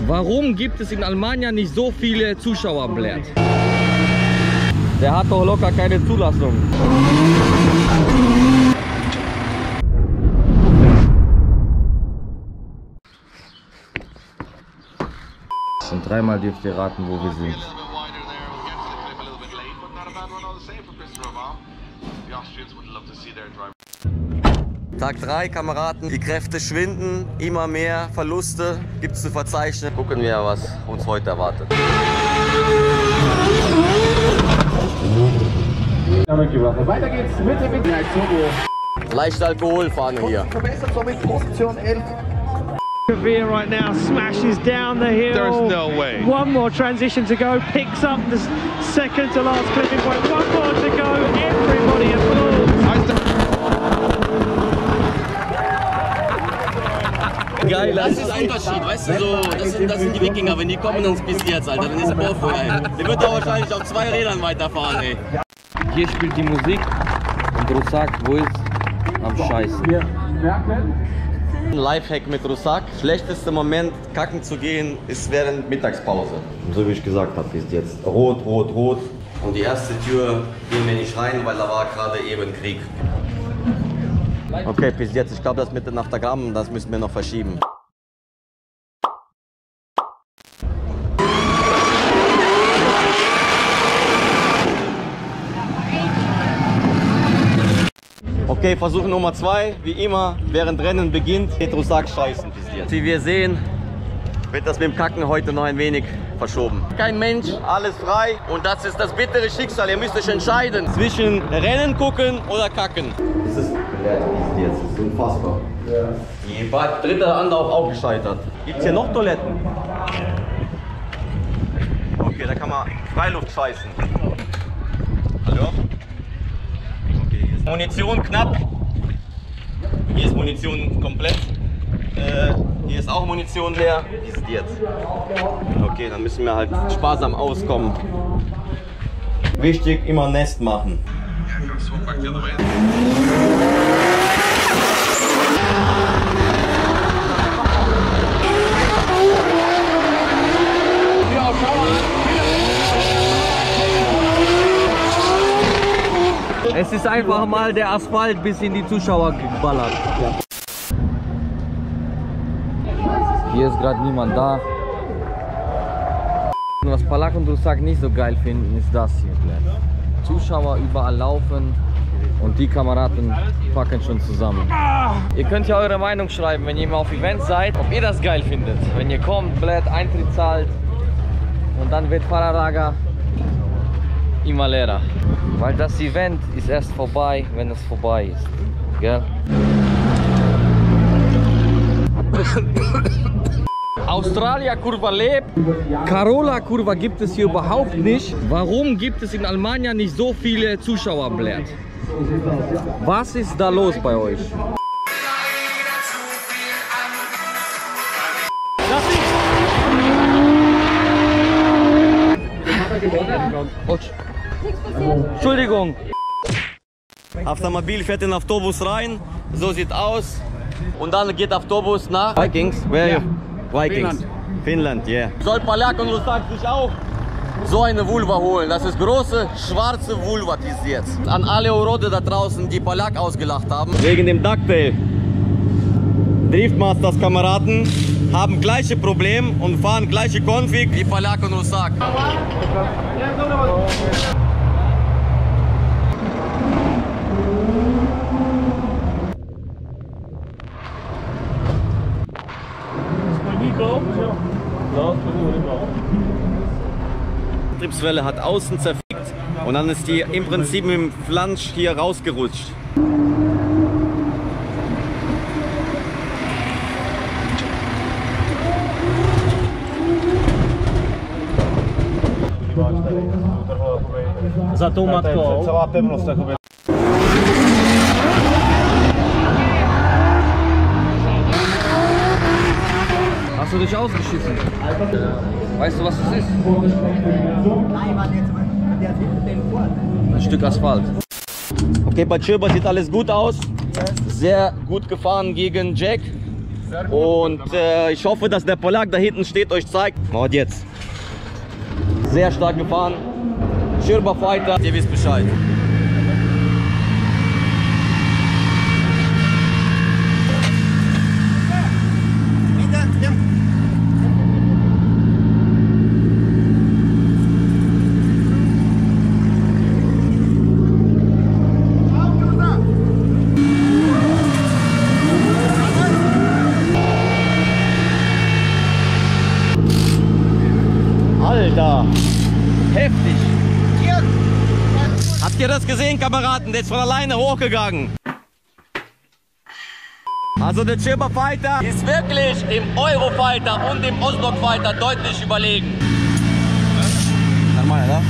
Warum gibt es in Almania nicht so viele Zuschauer, Blatt? Der hat doch locker keine Zulassung. Und dreimal dürft ihr raten, wo wir sind. Tag 3, Kameraden. Die Kräfte schwinden, immer mehr Verluste gibt es zu verzeichnen. Gucken wir, was uns heute erwartet. Weiter geht's mit dem Leicht Alkohol fahren hier. Verbessert somit Position 11. Severe right now smashes down the hill. There's no way. One more transition to go. Picks up the second to last clipping point. One more to go. Everybody applauds. Geil, das ist ein Unterschied, weißt du, so, das sind die Wikinger, wenn die kommen uns bis jetzt, Alter, dann ist ein Baufeuer. Der wird da wahrscheinlich auf 2 Rädern weiterfahren, ey. Hier spielt die Musik und Rusak, wo ist am Scheißen. Lifehack mit Rusak. Schlechtester Moment, kacken zu gehen, ist während Mittagspause. So wie ich gesagt habe, ist jetzt rot, rot, rot. Und die erste Tür gehen wir nicht rein, weil da war gerade eben Krieg. Okay, bis jetzt. Ich glaube, das mit den Nachtagrammen, das müssen wir noch verschieben. Okay, Versuch Nummer 2, wie immer, während Rennen beginnt, geht Rusak scheißen bis jetzt. Wie wir sehen, wird das mit dem Kacken heute noch ein wenig verschoben. Kein Mensch, alles frei und das ist das bittere Schicksal. Ihr müsst euch entscheiden zwischen Rennen gucken oder kacken. Das ist jetzt, das ist unfassbar. Ja. Die dritte Anlauf auch gescheitert. Gibt es hier noch Toiletten? Okay, da kann man Freiluft scheißen. Hallo? Munition knapp. Hier ist Munition komplett. Hier ist auch Munition leer. Wie ist es jetzt? Okay, dann müssen wir halt sparsam auskommen. Wichtig, immer Nest machen. Es ist einfach mal der Asphalt bis in die Zuschauer geballert. Ja. Hier ist gerade niemand da. Was Palak und Rusak nicht so geil finden, ist das hier. Zuschauer überall laufen und die Kameraden packen schon zusammen. Ihr könnt ja eure Meinung schreiben, wenn ihr mal auf Events seid, ob ihr das geil findet. Wenn ihr kommt, Blatt, Eintritt zahlt und dann wird Fahrerlager immer leerer. Weil das Event ist erst vorbei, wenn es vorbei ist. Gell? Australia Kurva lebt. Carola Kurva gibt es hier überhaupt nicht. Warum gibt es in Almania nicht so viele Zuschauer, Blatt? Was ist da los bei euch? Entschuldigung. Автомобиль fährt in den Autobus rein, so sieht aus. Und dann geht der Autobus nach Vikings. Where are you? Vikings. Finnland, yeah. Soll Palak und Rusak sich auch so eine Vulva holen. Das ist große, schwarze Vulva, die ist jetzt. An alle Urode da draußen, die Palak ausgelacht haben. Wegen dem Ducktail. Driftmasters Kameraden haben gleiche Problem und fahren gleiche Config wie Palak und Rusak. Die Antriebswelle hat außen zerfickt und dann ist die im Prinzip mit dem Flansch hier rausgerutscht. Za tą matką. Cała pewność takowa. Hast du dich ausgeschissen? Weißt du, was das ist? Ein Stück Asphalt. Okay, bei Chirba sieht alles gut aus. Sehr gut gefahren gegen Jack. Und ich hoffe, dass der Polak da hinten steht, euch zeigt. Und jetzt. Sehr stark gefahren. Sherba Fighter. Ihr wisst Bescheid. Alter, heftig. Habt ihr das gesehen, Kameraden? Der ist von alleine hochgegangen. Also der Sherba Fighter ist wirklich dem Eurofighter und dem Osblock-Fighter deutlich überlegen. Нормально, да?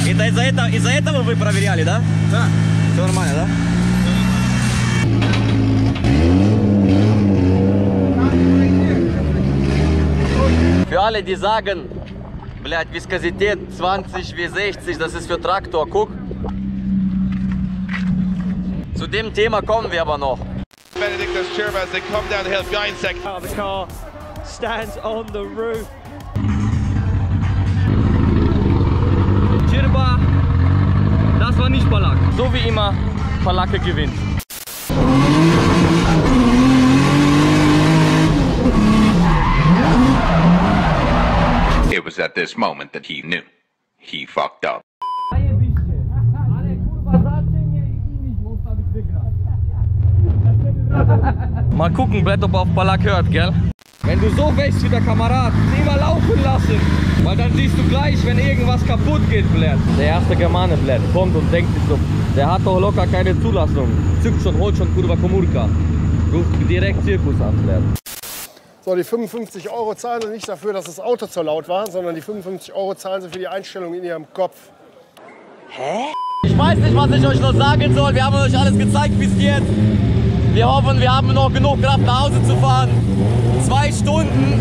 Это из-за этого вы проверяли, да? Да. Все нормально, да? Für alle, die sagen, blöd, Viskosität 20 W60, das ist für Traktor, guck. Zu dem Thema kommen wir aber noch. Benedikt as Sherba as they come down the hill behind second. The car stands on the roof. Sherba, das war nicht Polak. So wie immer, Polake gewinnt. It was at this moment that he knew. He fucked up. Mal gucken, Brett, ob er auf Polak hört, gell? Wenn du so wächst wie der Kamerad, nie mal laufen lassen. Weil dann siehst du gleich, wenn irgendwas kaputt geht, Blatt. Der erste Germane, Blatt, kommt und denkt sich so, der hat doch locker keine Zulassung. Zückt schon, holt schon Kurva Komurka. Ruft direkt Zirkus an, Blatt. So, die 55 € zahlen sie nicht dafür, dass das Auto zu laut war, sondern die 55 € zahlen sie für die Einstellung in ihrem Kopf. Hä? Ich weiß nicht, was ich euch noch sagen soll. Wir haben euch alles gezeigt bis jetzt. Wir hoffen, wir haben noch genug Kraft nach Hause zu fahren. 2 Stunden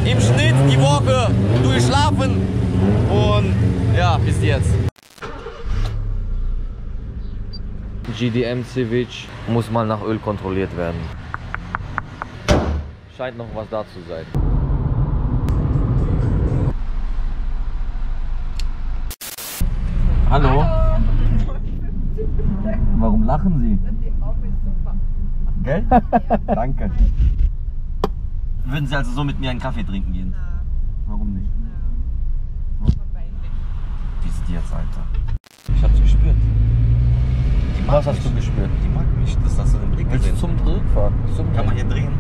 im Schnitt die Woche durchschlafen. Und ja, bis jetzt. GDM Civic muss mal nach Öl kontrolliert werden. Scheint noch was da zu sein. Hallo? Warum lachen Sie? Gell? Danke. Würden Sie also so mit mir einen Kaffee trinken gehen? Warum nicht? Wie ist die jetzt, Alter? Ich hab's gespürt. Was hast du gespürt? Die mag mich, das hast du im Blick gesehen. Zum Rückfahren. Kann man hier drehen?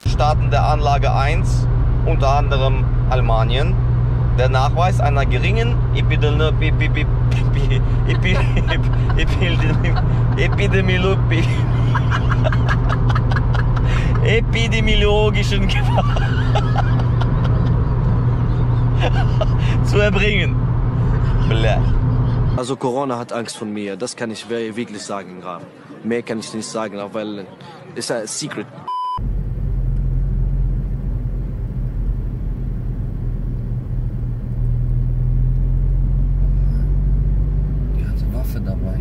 Staaten der Anlage 1, unter anderem Albanien, der Nachweis einer geringen epidemiologischen Gefahr zu erbringen. Blech. Also Corona hat Angst vor mir, das kann ich wirklich sagen. Mehr kann ich nicht sagen, weil es ist ein Secret. Die hatte Waffe dabei.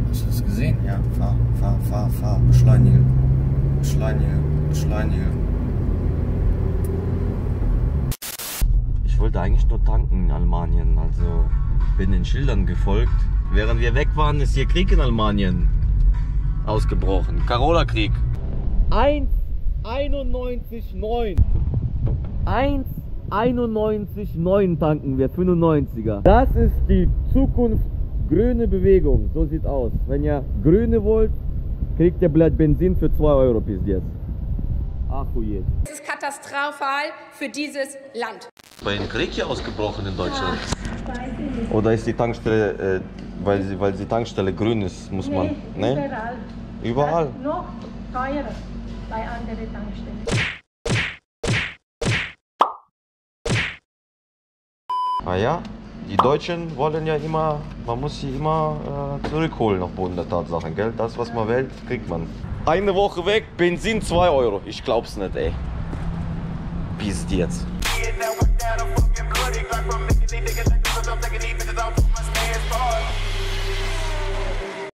Hast du das gesehen? Ja, fahr. Beschleunigen. Ich wollte eigentlich nur tanken in Albanien, also bin den Schildern gefolgt. Während wir weg waren, ist hier Krieg in Albanien ausgebrochen. Karola-Krieg. 1,91,9. 1,91,9 tanken wir, 95er. Das ist die Zukunft grüne Bewegung. So sieht aus. Wenn ihr Grüne wollt, kriegt ihr Blatt Benzin für 2 € bis jetzt. Ach du je. Es ist katastrophal für dieses Land. Bei dem Krieg hier ausgebrochen in Deutschland? Oder ist die Tankstelle, weil die Tankstelle grün ist, muss man... Ne? Überall. Noch teurer bei anderen Tankstellen. Ah ja, die Deutschen wollen ja immer, man muss sie immer zurückholen auf Boden der Tatsachen, gell? Das, was man wählt, kriegt man. Eine Woche weg, Benzin 2 €. Ich glaub's nicht, ey. Bis jetzt.